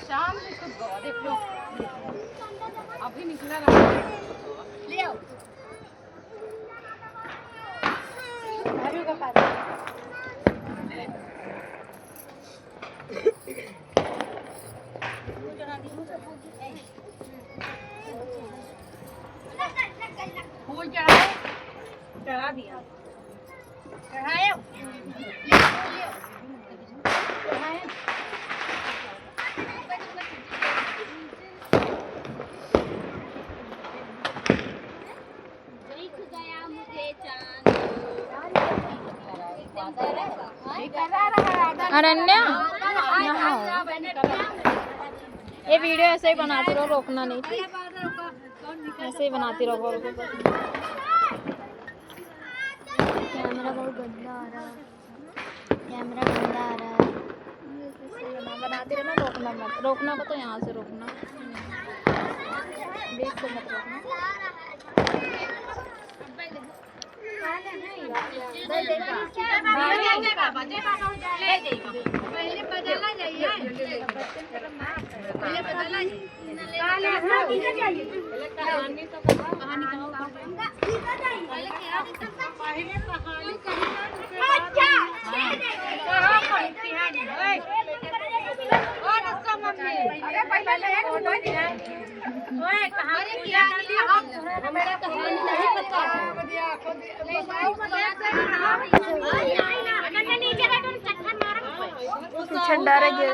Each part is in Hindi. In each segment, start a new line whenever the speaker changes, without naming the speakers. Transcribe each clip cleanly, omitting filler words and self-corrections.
शाम देखो अभी निकला ले आओ फूल चढ़ा दिया चढ़ाए
अरण्या यहाँ ये वीडियो ऐसे ही बनाती रहो, रोकना नहीं, ऐसे ही बनाती रहो। कैमरा बहुत गंदा आ रहा है, कैमरा गंदा आ रहा है। बनाती रहना, रोकना मत, रोकना को तो यहाँ से रोकना, बीच से मत रोकना। डर गया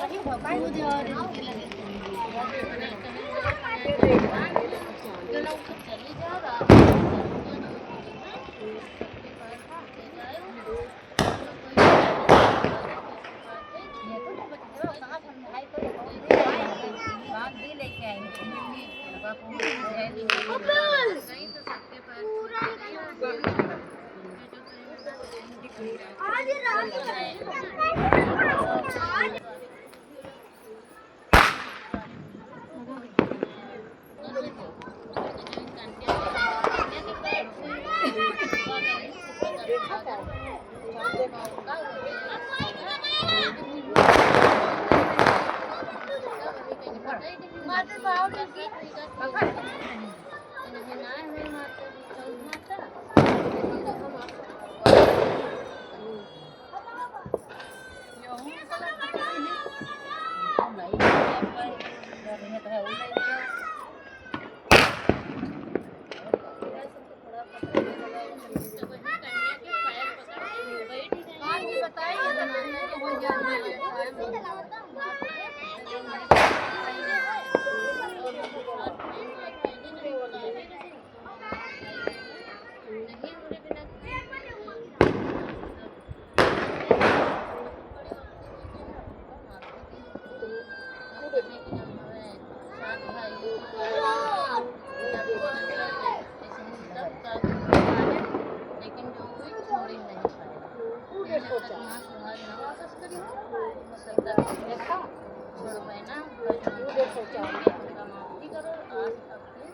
अभी मत दे और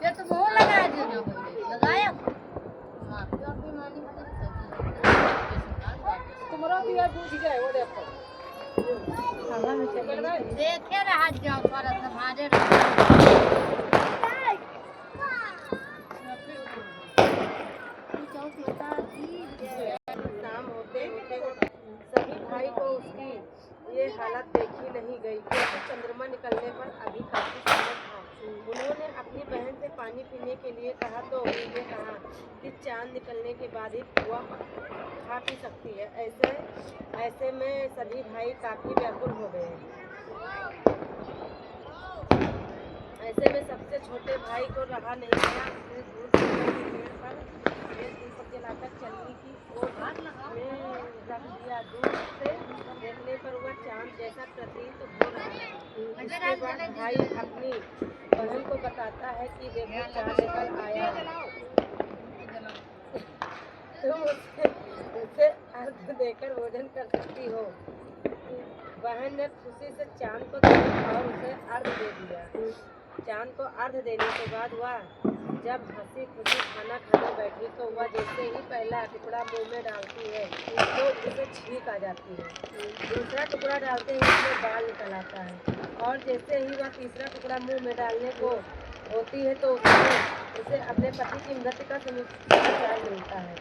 ये तो वो लगा दो लगाया
तुम्हारा भी यार पूछ गया वो देखो
देखे रहा जाओ पर हमारे
शाम होते होते सभी भाई को उसकी ये हालत देखी नहीं गई क्योंकि चंद्रमा निकलने पर अभी काफी समय था। उन्होंने अपनी बहन से पानी पीने के लिए कहा तो उन्होंने कहा कि चांद निकलने के बाद ही कुआं खा पी सकती है। ऐसे में सभी भाई काफी व्याकुल हो गए। ऐसे में सबसे छोटे भाई को रहा नहीं गया। उसने दूर से पेड़ पर दीपक जलाकर चलनी की ओर में रख दिया। दूर से देखने पर वह चांद जैसा प्रतीत हो रहा है। इसके बाद भाई अपनी बहन को बताता है कि देखो चांद निकल आया। तुम उसे अर्घ देकर भोजन कर सकती हो। बहन ने खुशी से चांद को देखा और उसे अर्घ दे दिया। चांद को अर्घ देने के बाद वह जब हंसी खुशी खाना खाने बैठी तो वह जैसे ही पहला टुकड़ा मुंह में डालती है तो उसे छींक आ जाती है। दूसरा टुकड़ा डालते ही उसमें बाल निकल आता है और जैसे ही वह तीसरा टुकड़ा मुंह में डालने को होती है तो उसे अपने पति की मृत्यु का समाचार मिलता है।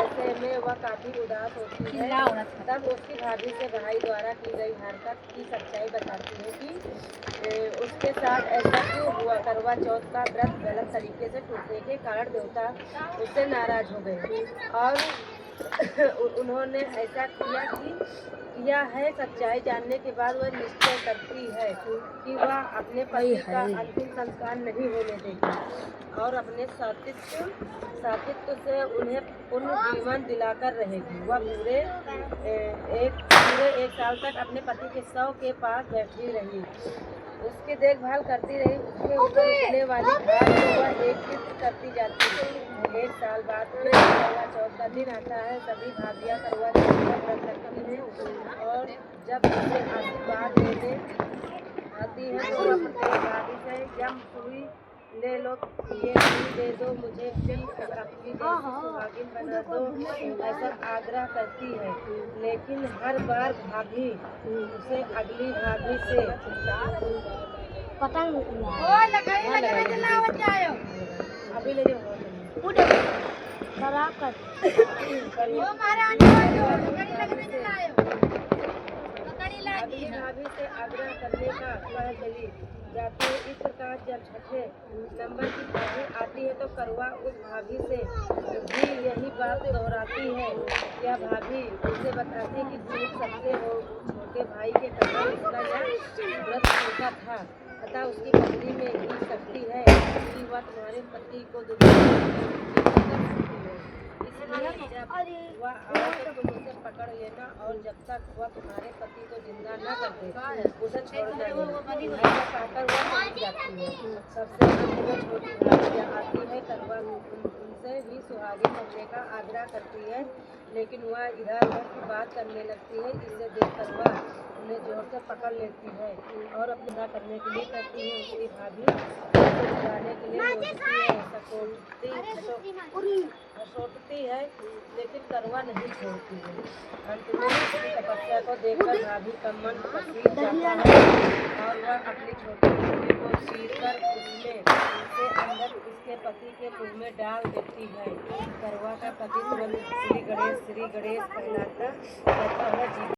ऐसे में वह काफी उदास होती है। तब उसकी भाभी से भाई द्वारा की गई हरकत की सच्चाई बताती है कि उसके साथ ऐसा क्यों हुआ। करवा चौथ का व्रत गलत तरीके से टूटने के कारण देवता उससे नाराज हो गए और उन्होंने ऐसा किया है। सच्चाई जानने के बाद वह निश्चय करती है कि वह अपने पति का अंतिम संस्कार नहीं होने देगी और अपने साथित्व से उन्हें पुनर्जीवन दिलाकर रहेगी। वह पूरे एक साल तक अपने पति के शव के पास बैठी रही, उसकी देखभाल करती रही। उसके ऊपर उठने वाली घास को वह एकत्रित करती जाती है। एक साल बाद फिर करवा चौथ का दिन आता है। सभी भाभियाँ करवा चौथ का व्रत रखती हैं और जब उसे आशीर्वाद लेने आती है तो वह प्रत्येक भाभी से जम सुई ले लो, ये सुई दे दो मुझे, अपनी सुहागिन बना दो, ऐसा आग्रह करती है। लेकिन हर बार भाभी उसे अगली भाभी से
पतंग
अभी ले जाओ अगली भाभी से आग्रह करने का कह चली जाती है। इस प्रकार जब छठे नंबर की भाभी आती है तो करवा उस भाभी से भी यही बात दोहराती है। यह भाभी उसे बताती है कि झूठ सकते हो, छोटे भाई के कारण उसका यह व्रत टूटा था। अतः उसकी पत्नी में ही शक्ति है कि वह तुम्हारे पति को दुख कर सकती है। जब वह आए तो तुम उसे पकड़ लेना और जब तक वह तुम्हारे पति को जिंदा न कर दे उसे छोड़ना नहीं। ऐसा कहकर वह चली जाती है। सबसे अंत में छोटी भाभी आती है। तरवा उनसे भी सुहागिन बनने का आग्रह करती है, लेकिन वह इधर उधर की बात करने लगती है। इसे देखकर वह उन्हें जोर से पकड़ लेती है और अपना करने के लिए कहती है। उसकी भाभी उसे बुलाने के लिए बोलती है, सकोटती है, लेकिन करवा नहीं छोड़ती है। अंत में उसकी तपस्या को देखकर भाभी का मन पसीज जाता है और वह अपनी छोटी बेटी को चीरकर उससे अंदर उसके पति के मुंह में डाल देती है। करवा का पति तुरंत श्री गणेश कहलाता है।